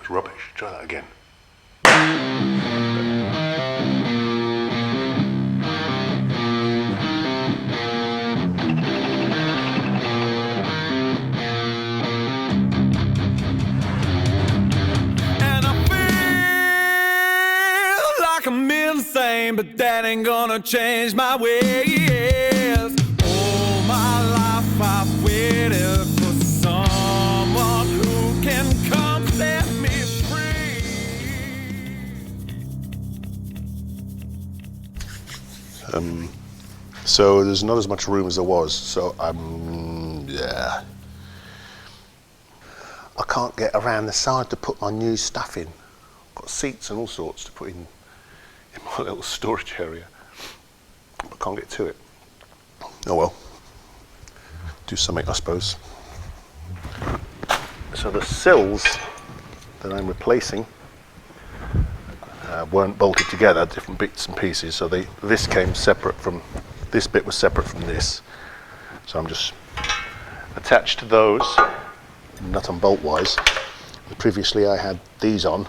It's rubbish. Try that again. And I feel like I'm insane, but that ain't gonna change my ways. All my life I've waited for someone who can come set me free. So there's not as much room as there was, so yeah. I can't get around the side to put my new stuff in. I've got seats and all sorts to put in my little storage area. I can't get to it. Oh well. Do something, I suppose. So the sills that I'm replacing weren't bolted together, different bits and pieces, so this came separate from, this bit was separate from this. So I'm just attached to those, nut and bolt wise. And previously I had these on,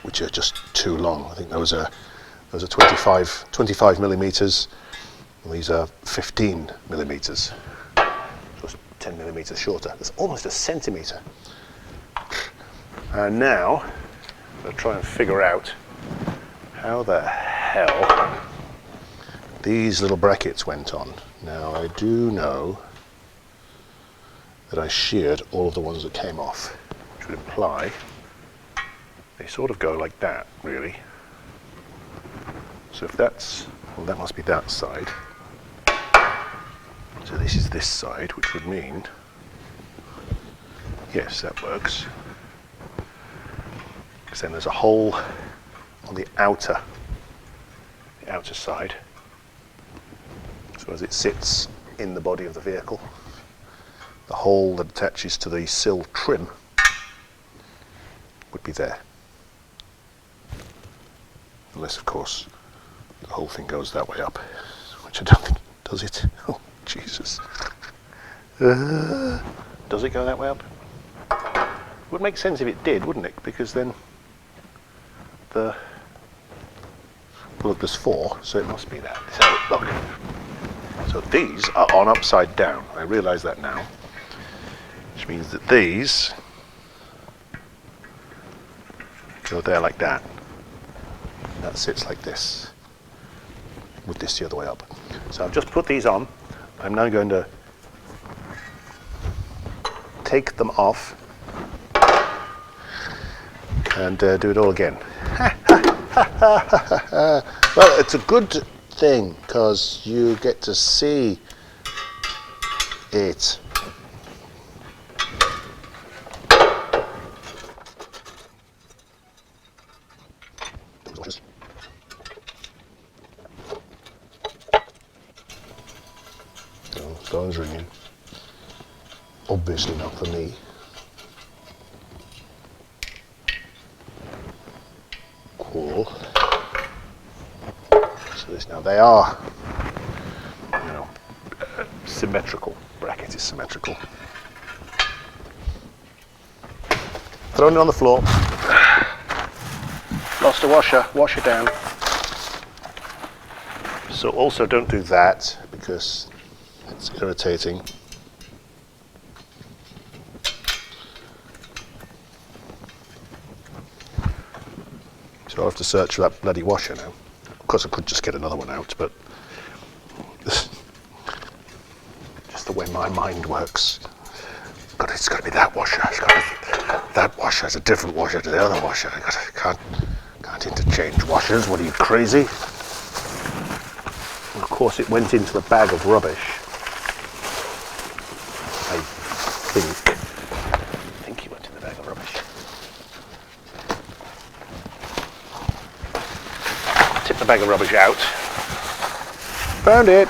which are just too long. I think there was a 25 millimeters, and these are 15 millimeters. So it's 10 millimeters shorter. That's almost a centimeter. And now I'm going to try and figure out how the hell these little brackets went on. Now I do know that I sheared all of the ones that came off, which would imply they sort of go like that, really. So if that's, well, that must be that side. So this is this side, which would mean, yes, that works. Because then there's a hole on the outer side. So as it sits in the body of the vehicle, the hole that attaches to the sill trim would be there. Unless, of course, the whole thing goes that way up, which I don't think does it. Oh, Jesus. Does it go that way up? It would make sense if it did, wouldn't it? Because then well, look, there's 4, so it must be that. So, look. So these are on upside down. I realise that now. Which means that these go there like that. And that sits like this, with this the other way up. So I've just put these on. I'm now going to take them off and do it all again. Well, it's a good thing because you get to see it. Phone's ringing. Obviously not for me. Cool. So this, now they are, symmetrical. Bracket is symmetrical. Thrown it on the floor. Lost a washer. Wash it down. So also don't do that because it's irritating. So I'll have to search for that bloody washer now. Of course I could just get another one out, but just the way my mind works. God, it's got to be that washer. That washer is a different washer to the other washer. Can't interchange washers. What are you, crazy? And of course it went into the bag of rubbish. I think he went in the bag of rubbish. Tip the bag of rubbish out. Found it.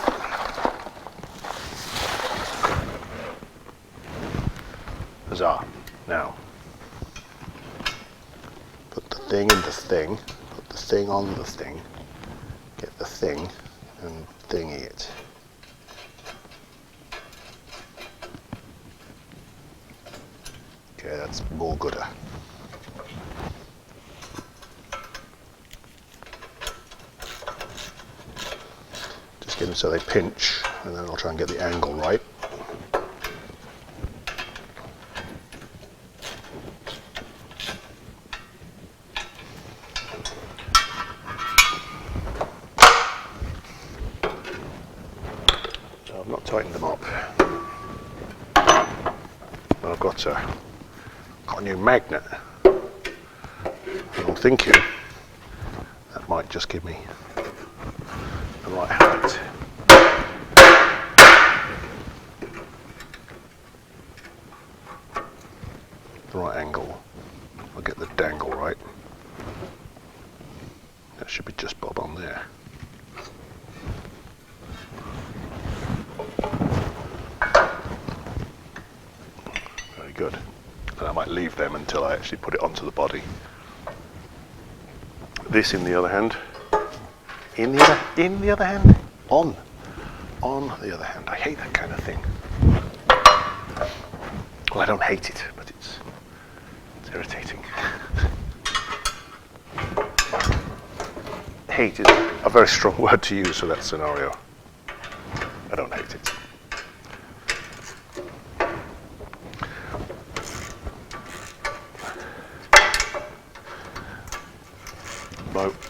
Huzzah. Now, put the thing in the thing, put the thing on the thing, get the thing and thingy it. Okay, that's more gooder. so they pinch, and then I'll try and get the angle right. So I've not tightened them up. But I've got a new magnet. I'm thinking that might just give me the right height. The right angle. I'll get the dangle right. That should be just bob on there. Very good. And I might leave them until I actually put it onto the body. This, on the other hand, on the other hand, I hate that kind of thing. Well, I don't hate it, but it's irritating. Hate is a very strong word to use for that scenario. I don't hate it.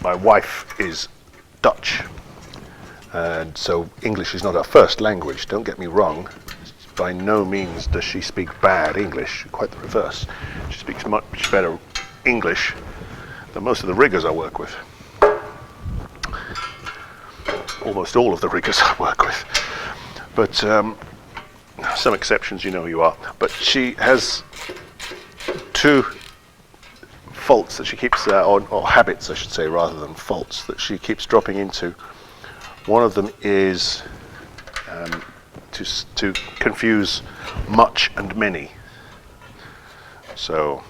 My wife is Dutch, and so English is not her first language. Don't get me wrong. By no means does she speak bad English, quite the reverse. She speaks much better English than most of the riggers I work with. Almost all of the riggers I work with. But some exceptions, you know who you are. But she has two faults that she keeps, or habits I should say, rather than faults, that she keeps dropping into. One of them is to confuse much and many. So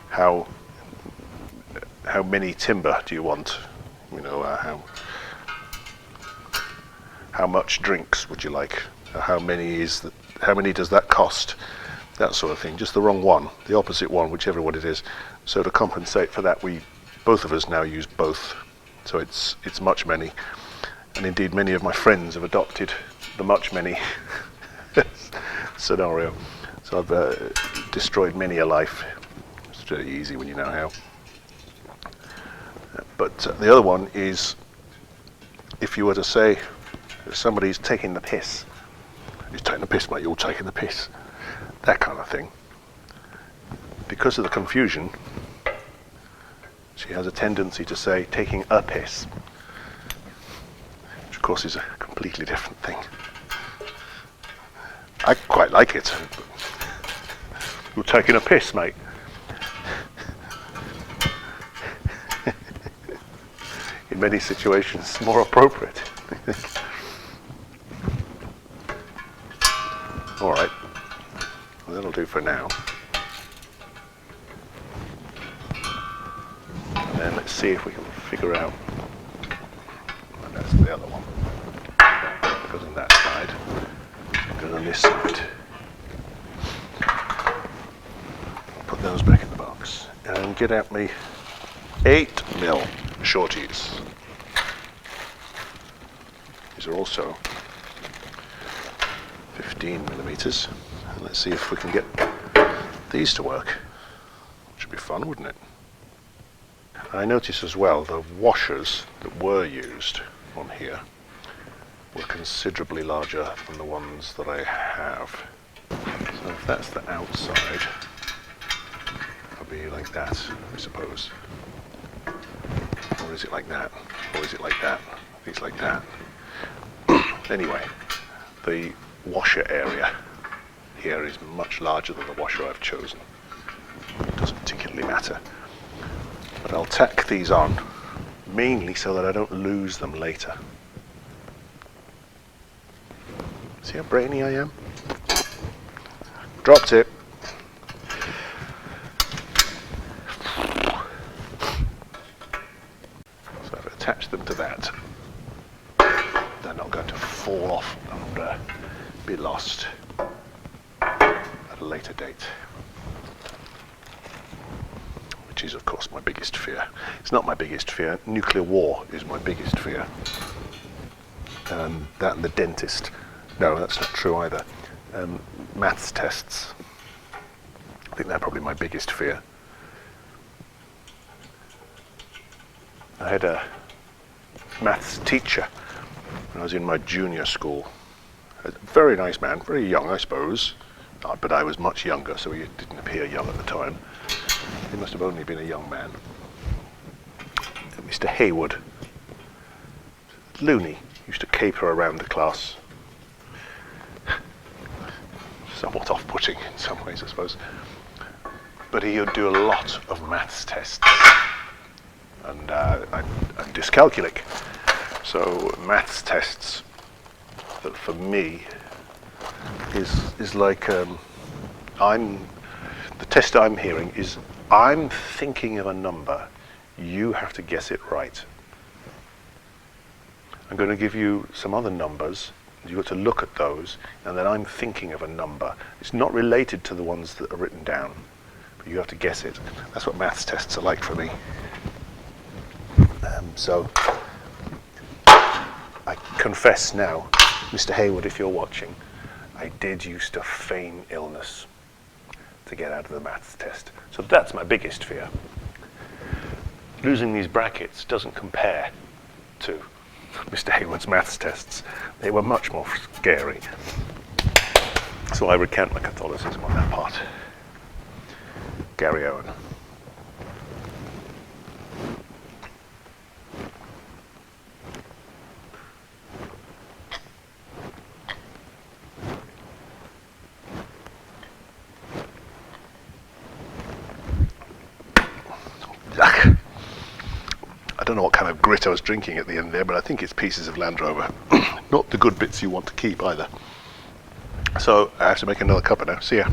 how many timber do you want? You know, how much drinks would you like? How many does that cost? That sort of thing. Just the wrong one, the opposite one, whichever one it is. So to compensate for that, both of us now use both. So it's much many, and indeed many of my friends have adopted the much many scenario. So I've destroyed many a life. It's very easy when you know how. But the other one is, if you were to say somebody's taking the piss, he's taking the piss, mate, you're taking the piss, that kind of thing. Because of the confusion, she has a tendency to say taking a piss, which of course is a completely different thing. I quite like it. You're taking a piss, mate. In many situations, more appropriate. All right, well, that'll do for now. And then let's see if we can figure out. And that's the other one. It goes on that side. It goes on this side. I'll put those back in the box and get out me 8mm shorties. These are also 15mm. And let's see if we can get these to work. Should be fun, wouldn't it? I notice as well the washers that were used on here were considerably larger than the ones that I have. So if that's the outside, it'll be like that, I suppose. Or is it like that? Or is it like that? I think it's like that. Anyway, the washer area here is much larger than the washer I've chosen. It doesn't particularly matter. But I'll tack these on, mainly so that I don't lose them later. See how brainy I am? Dropped it. So I've attached them to that. They're not going to fall off and be lost at a later date. which is of course my biggest fear. It's not my biggest fear. Nuclear war is my biggest fear. That and the dentist. No, that's not true either. Maths tests. I think they're probably my biggest fear. I had a maths teacher when I was in my junior school. A very nice man, very young I suppose, but I was much younger, so he didn't appear young at the time. He must have only been a young man. Mr. Hayward. Loony. Used to caper around the class. Somewhat off-putting in some ways, I suppose. But he would do a lot of maths tests. And I'm dyscalculic. So maths tests, for me, is like, the test I'm hearing is, I'm thinking of a number, you have to guess it right. I'm going to give you some other numbers, you've got to look at those, and then I'm thinking of a number. It's not related to the ones that are written down, but you have to guess it. That's what maths tests are like for me. So, I confess now, Mr. Hayward, if you're watching, I did used to feign illness to get out of the maths test. So that's my biggest fear. Losing these brackets doesn't compare to Mr. Hayward's maths tests. They were much more scary. So I recant my Catholicism on that part. Gary Owen. I don't know what kind of grit I was drinking at the end there, but I think it's pieces of Land Rover. Not the good bits you want to keep either. So I have to make another cuppa now. See ya.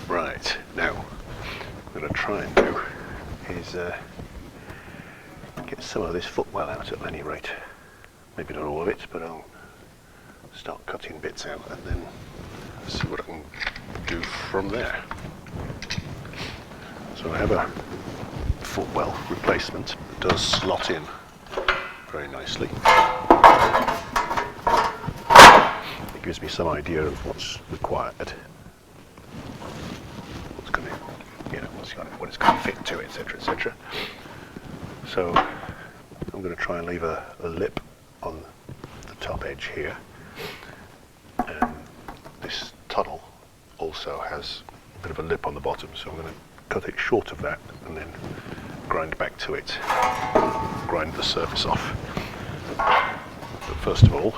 Right, now what I'm going to try and do is get some of this Footwell out at any rate. Maybe not all of it, but I'll start cutting bits out and then see what I can do from there. So I have a Footwell replacement that does slot in very nicely. It gives me some idea of what's required, what's going to, what it's going to fit to, etc., etc. So I'm going to try and leave a lip on the top edge here, and this tunnel also has a bit of a lip on the bottom, so I'm going to cut it short of that and then grind back to it, grind the surface off. But first of all,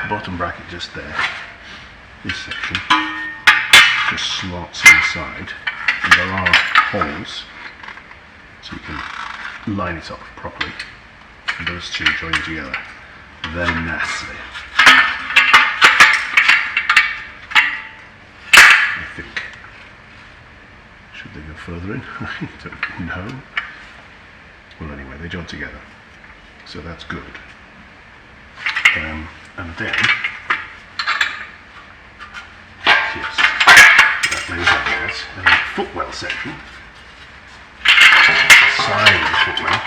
bottom bracket just there, this section, just slots inside, and there are holes, so you can line it up properly, and those two join together very nicely. I think. Should they go further in? I don't know. Well, anyway, they join together, so that's good. And then, yes, that lays like that. And then the footwell section, side of the footwell,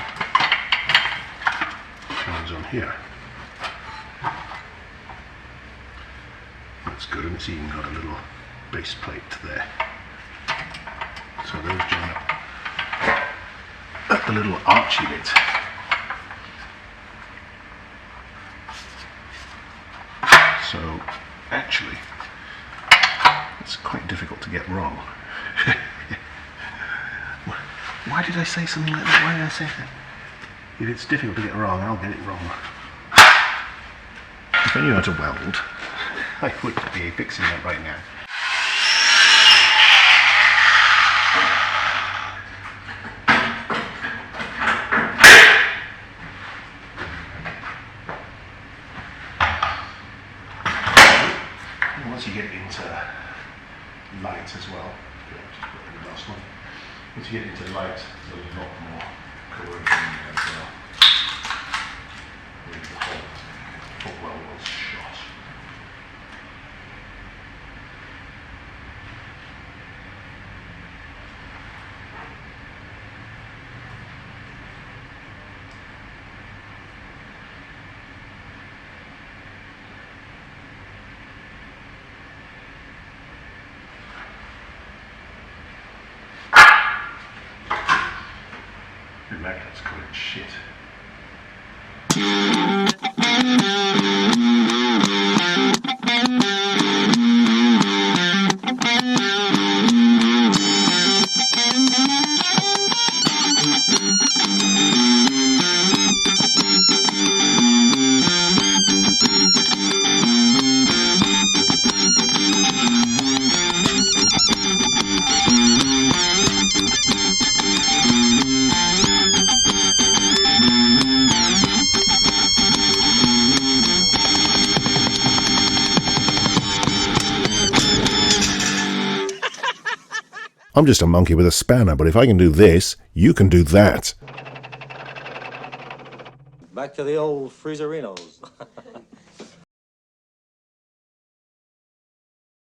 comes on here. That's good, and it's even got a little base plate there. So those join up at the little archy bit. So actually, it's quite difficult to get wrong. Why did I say something like that? Why did I say that? If it's difficult to get wrong, I'll get it wrong. If I knew how to weld, I would be fixing that right now. Once you get into light as well, just put in the last one. Once you get into light, there's a lot more corrosion as well. Where the whole footwell was shot. That's correct shit. I'm just a monkey with a spanner, but if I can do this, you can do that. Back to the old freezerinos.